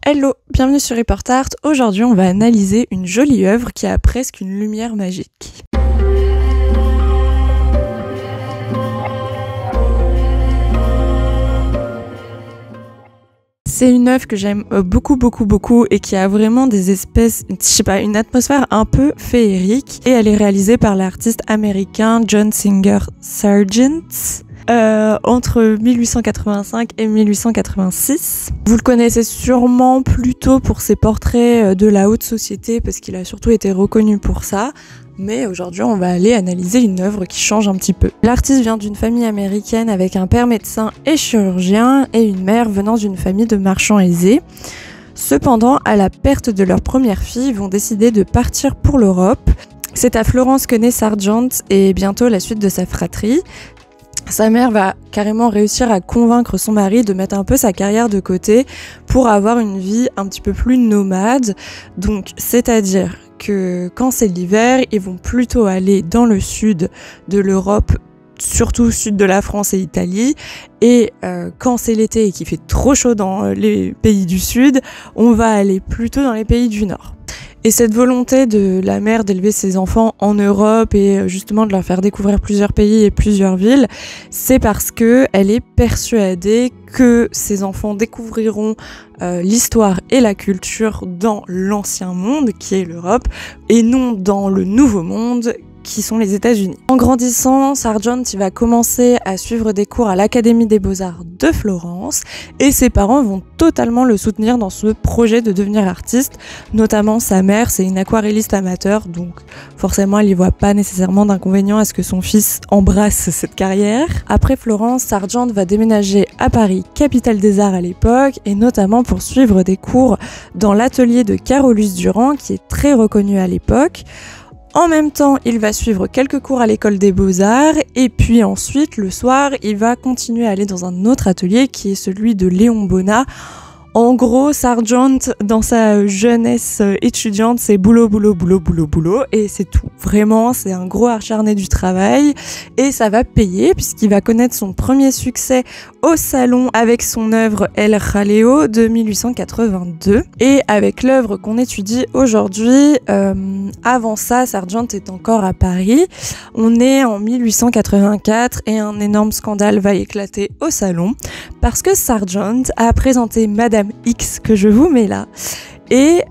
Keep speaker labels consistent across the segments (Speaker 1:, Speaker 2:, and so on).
Speaker 1: Hello, bienvenue sur Report Art. Aujourd'hui, on va analyser une jolie œuvre qui a presque une lumière magique. C'est une œuvre que j'aime beaucoup et qui a vraiment des espèces, une atmosphère un peu féerique. Et elle est réalisée par l'artiste américain John Singer Sargent. Entre 1885 et 1886. Vous le connaissez sûrement plutôt pour ses portraits de la haute société parce qu'il a surtout été reconnu pour ça. Mais aujourd'hui, on va aller analyser une œuvre qui change un petit peu. L'artiste vient d'une famille américaine avec un père médecin et chirurgien et une mère venant d'une famille de marchands aisés. Cependant, à la perte de leur première fille, ils vont décider de partir pour l'Europe. C'est à Florence que naît Sargent et bientôt la suite de sa fratrie. Sa mère va carrément réussir à convaincre son mari de mettre un peu sa carrière de côté pour avoir une vie un petit peu plus nomade. Donc, c'est-à-dire que quand c'est l'hiver, ils vont plutôt aller dans le sud de l'Europe, surtout sud de la France et Italie. Et quand c'est l'été et qu'il fait trop chaud dans les pays du sud, on va aller plutôt dans les pays du nord. Et cette volonté de la mère d'élever ses enfants en Europe et justement de leur faire découvrir plusieurs pays et plusieurs villes, c'est parce que elle est persuadée que ses enfants découvriront l'histoire et la culture dans l'ancien monde, qui est l'Europe, et non dans le nouveau monde, qui sont les États-Unis. En grandissant, Sargent va commencer à suivre des cours à l'Académie des Beaux-Arts de Florence et ses parents vont totalement le soutenir dans ce projet de devenir artiste. Notamment sa mère, c'est une aquarelliste amateur, donc forcément elle n'y voit pas nécessairement d'inconvénient à ce que son fils embrasse cette carrière. Après Florence, Sargent va déménager à Paris, capitale des arts à l'époque, et notamment pour suivre des cours dans l'atelier de Carolus Duran, qui est très reconnu à l'époque. En même temps, il va suivre quelques cours à l'école des Beaux-Arts et puis ensuite, le soir, il va continuer à aller dans un autre atelier qui est celui de Léon Bonnat. En gros, Sargent, dans sa jeunesse étudiante, c'est boulot et c'est tout. Vraiment, c'est un gros acharné du travail et ça va payer puisqu'il va connaître son premier succès au salon avec son œuvre El Jaleo de 1882. Et avec l'œuvre qu'on étudie aujourd'hui, avant ça, Sargent est encore à Paris. On est en 1884 et un énorme scandale va éclater au salon parce que Sargent a présenté Madame X, que je vous mets là. Et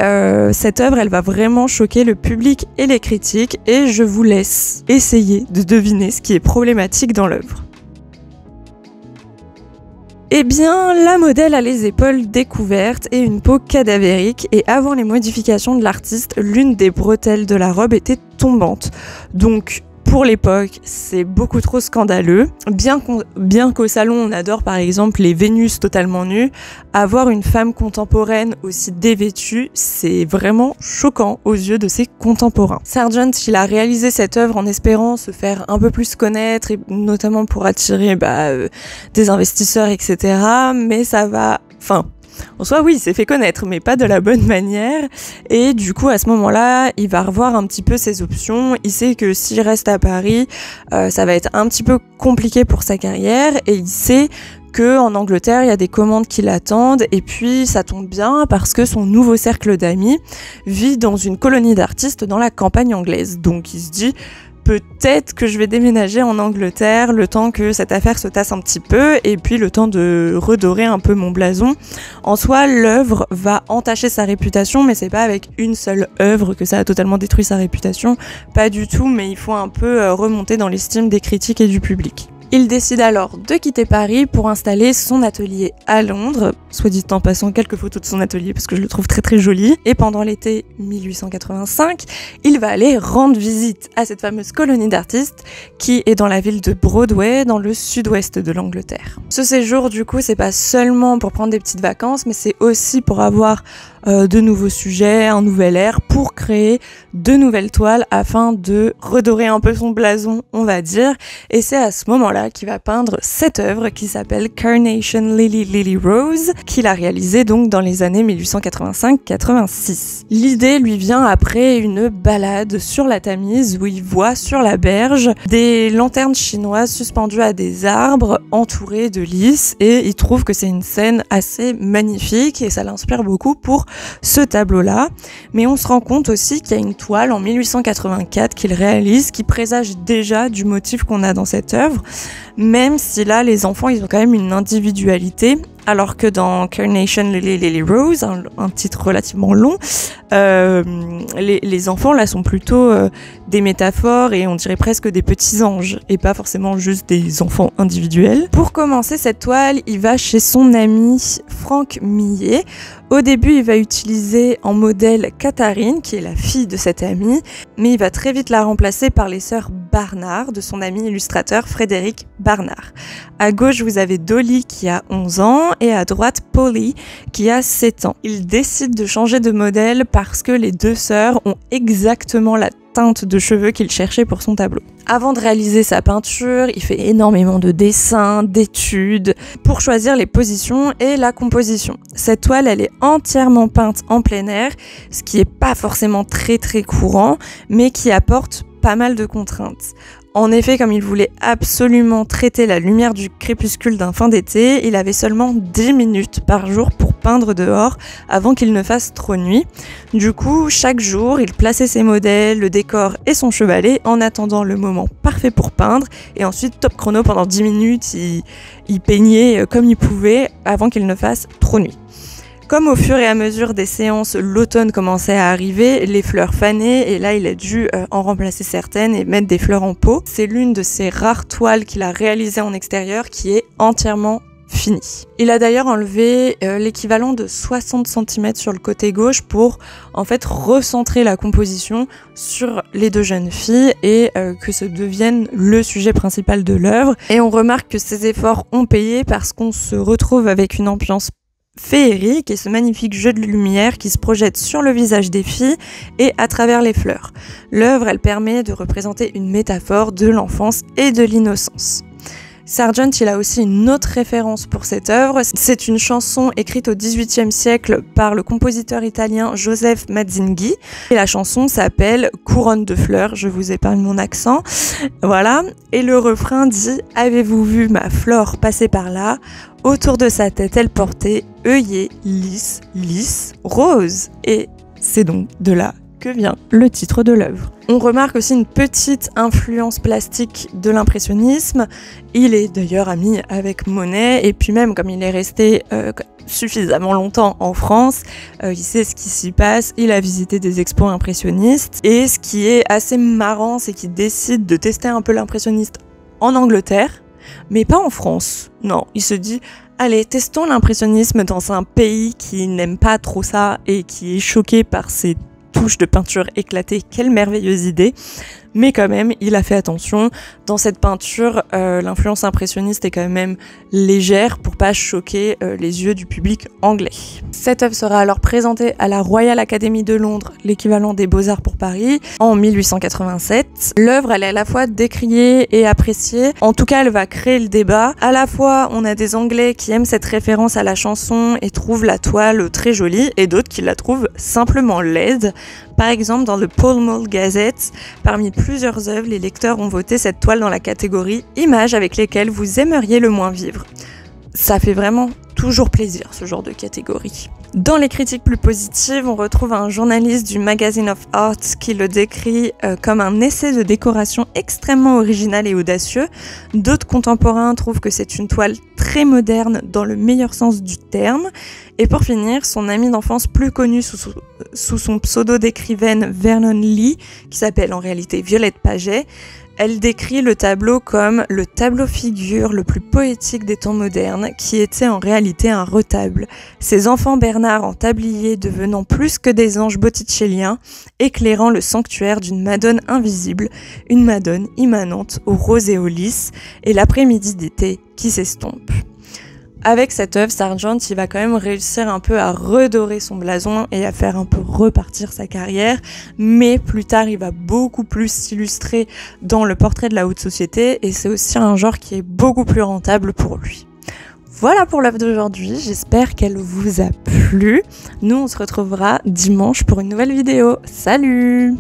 Speaker 1: cette œuvre, elle va vraiment choquer le public et les critiques et je vous laisse essayer de deviner ce qui est problématique dans l'œuvre. Eh bien, la modèle a les épaules découvertes et une peau cadavérique et avant les modifications de l'artiste, l'une des bretelles de la robe était tombante. Donc, pour l'époque, c'est beaucoup trop scandaleux. Bien qu'au salon, on adore par exemple les Vénus totalement nues, avoir une femme contemporaine aussi dévêtue, c'est vraiment choquant aux yeux de ses contemporains. Sargent, il a réalisé cette œuvre en espérant se faire un peu plus connaître, et notamment pour attirer des investisseurs, etc. Mais ça va... En soi, oui, il s'est fait connaître, mais pas de la bonne manière. Et du coup, à ce moment-là, il va revoir un petit peu ses options. Il sait que s'il reste à Paris, ça va être un petit peu compliqué pour sa carrière. Et il sait qu'en Angleterre, il y a des commandes qui l'attendent. Et puis, ça tombe bien parce que son nouveau cercle d'amis vit dans une colonie d'artistes dans la campagne anglaise. Donc, il se dit... Peut-être que je vais déménager en Angleterre le temps que cette affaire se tasse un petit peu et puis le temps de redorer un peu mon blason. En soi, l'œuvre va entacher sa réputation, mais c'est pas avec une seule œuvre que ça a totalement détruit sa réputation. Pas du tout, mais il faut un peu remonter dans l'estime des critiques et du public. Il décide alors de quitter Paris pour installer son atelier à Londres. Soit dit en passant, quelques photos de son atelier parce que je le trouve très joli. Et pendant l'été 1885, il va aller rendre visite à cette fameuse colonie d'artistes qui est dans la ville de Broadway, dans le sud-ouest de l'Angleterre. Ce séjour, du coup, c'est pas seulement pour prendre des petites vacances, mais c'est aussi pour avoir de nouveaux sujets, un nouvel air pour créer de nouvelles toiles afin de redorer un peu son blason, on va dire. Et c'est à ce moment-là qu'il va peindre cette œuvre qui s'appelle Carnation Lily Lily Rose, qu'il a réalisée donc dans les années 1885-86. L'idée lui vient après une balade sur la Tamise où il voit sur la berge des lanternes chinoises suspendues à des arbres entourés de lys, et il trouve que c'est une scène assez magnifique et ça l'inspire beaucoup pour ce tableau-là. Mais on se rend compte aussi qu'il y a une toile en 1884 qu'il réalise qui présage déjà du motif qu'on a dans cette œuvre, même si là les enfants ils ont quand même une individualité, alors que dans Carnation Lily Lily Rose, un titre relativement long, les enfants là sont plutôt des métaphores et on dirait presque des petits anges et pas forcément juste des enfants individuels. Pour commencer cette toile, il va chez son ami Franck Millet. Au début, il va utiliser en modèle Catherine, qui est la fille de cet ami, mais il va très vite la remplacer par les sœurs Barnard, de son ami illustrateur Frédéric Barnard. À gauche, vous avez Dolly qui a 11 ans et à droite, Polly qui a 7 ans. Il décide de changer de modèle parce que les deux sœurs ont exactement la teinte de cheveux qu'il cherchait pour son tableau. Avant de réaliser sa peinture, il fait énormément de dessins, d'études, pour choisir les positions et la composition. Cette toile, elle est entièrement peinte en plein air, ce qui n'est pas forcément très courant, mais qui apporte pas mal de contraintes. En effet, comme il voulait absolument traiter la lumière du crépuscule d'un fin d'été, il avait seulement 10 minutes par jour pour peindre dehors avant qu'il ne fasse trop nuit. Du coup, chaque jour, il plaçait ses modèles, le décor et son chevalet en attendant le moment parfait pour peindre. Et ensuite, top chrono, pendant 10 minutes, il peignait comme il pouvait avant qu'il ne fasse trop nuit. Comme au fur et à mesure des séances, l'automne commençait à arriver, les fleurs fanaient et là il a dû en remplacer certaines et mettre des fleurs en pot. C'est l'une de ces rares toiles qu'il a réalisées en extérieur qui est entièrement finie. Il a d'ailleurs enlevé l'équivalent de 60 cm sur le côté gauche pour en fait recentrer la composition sur les deux jeunes filles et que ce devienne le sujet principal de l'œuvre. Et on remarque que ces efforts ont payé parce qu'on se retrouve avec une ambiance féerique et ce magnifique jeu de lumière qui se projette sur le visage des filles et à travers les fleurs. L'œuvre, elle permet de représenter une métaphore de l'enfance et de l'innocence. Sargent, il a aussi une autre référence pour cette œuvre. C'est une chanson écrite au XVIIIe siècle par le compositeur italien Joseph Mazzinghi. Et la chanson s'appelle Couronne de fleurs, je vous épargne mon accent. Voilà. Et le refrain dit « Avez-vous vu ma Flore passer par là ? Autour de sa tête, elle portait œillet, lys, lys, rose. » Et c'est donc de là que vient le titre de l'œuvre. On remarque aussi une petite influence plastique de l'impressionnisme. Il est d'ailleurs ami avec Monet, et puis même comme il est resté suffisamment longtemps en France, il sait ce qui s'y passe, il a visité des expos impressionnistes, et ce qui est assez marrant, c'est qu'il décide de tester un peu l'impressionniste en Angleterre, mais pas en France. Non, il se dit allez, testons l'impressionnisme dans un pays qui n'aime pas trop ça et qui est choqué par ces touches de peinture éclatées. Quelle merveilleuse idée! Mais quand même, il a fait attention. Dans cette peinture, l'influence impressionniste est quand même légère pour pas choquer les yeux du public anglais. Cette œuvre sera alors présentée à la Royal Academy de Londres, l'équivalent des Beaux-Arts pour Paris, en 1887. L'œuvre, elle est à la fois décriée et appréciée. En tout cas, elle va créer le débat. À la fois, on a des Anglais qui aiment cette référence à la chanson et trouvent la toile très jolie, et d'autres qui la trouvent simplement laide. Par exemple, dans le Pall Mall Gazette, parmi plusieurs œuvres, les lecteurs ont voté cette toile dans la catégorie « Images avec lesquelles vous aimeriez le moins vivre ». Ça fait vraiment toujours plaisir, ce genre de catégorie. Dans les critiques plus positives, on retrouve un journaliste du Magazine of Art qui le décrit comme un essai de décoration extrêmement original et audacieux. D'autres contemporains trouvent que c'est une toile très moderne dans le meilleur sens du terme. Et pour finir, son amie d'enfance plus connue sous son pseudo d'écrivaine Vernon Lee, qui s'appelle en réalité Violette Paget, elle décrit le tableau comme le tableau figure le plus poétique des temps modernes, qui était en réalité un retable. Ses enfants Bernard en tablier devenant plus que des anges botticelliens, éclairant le sanctuaire d'une Madone invisible, une Madone immanente aux roses et aux lys, et l'après-midi d'été qui s'estompe. avec cette œuvre, Sargent, il va quand même réussir un peu à redorer son blason et à faire un peu repartir sa carrière, mais plus tard, il va beaucoup plus s'illustrer dans le portrait de la haute société, et c'est aussi un genre qui est beaucoup plus rentable pour lui. Voilà pour l'œuvre d'aujourd'hui, j'espère qu'elle vous a plu. Nous, on se retrouvera dimanche pour une nouvelle vidéo. Salut!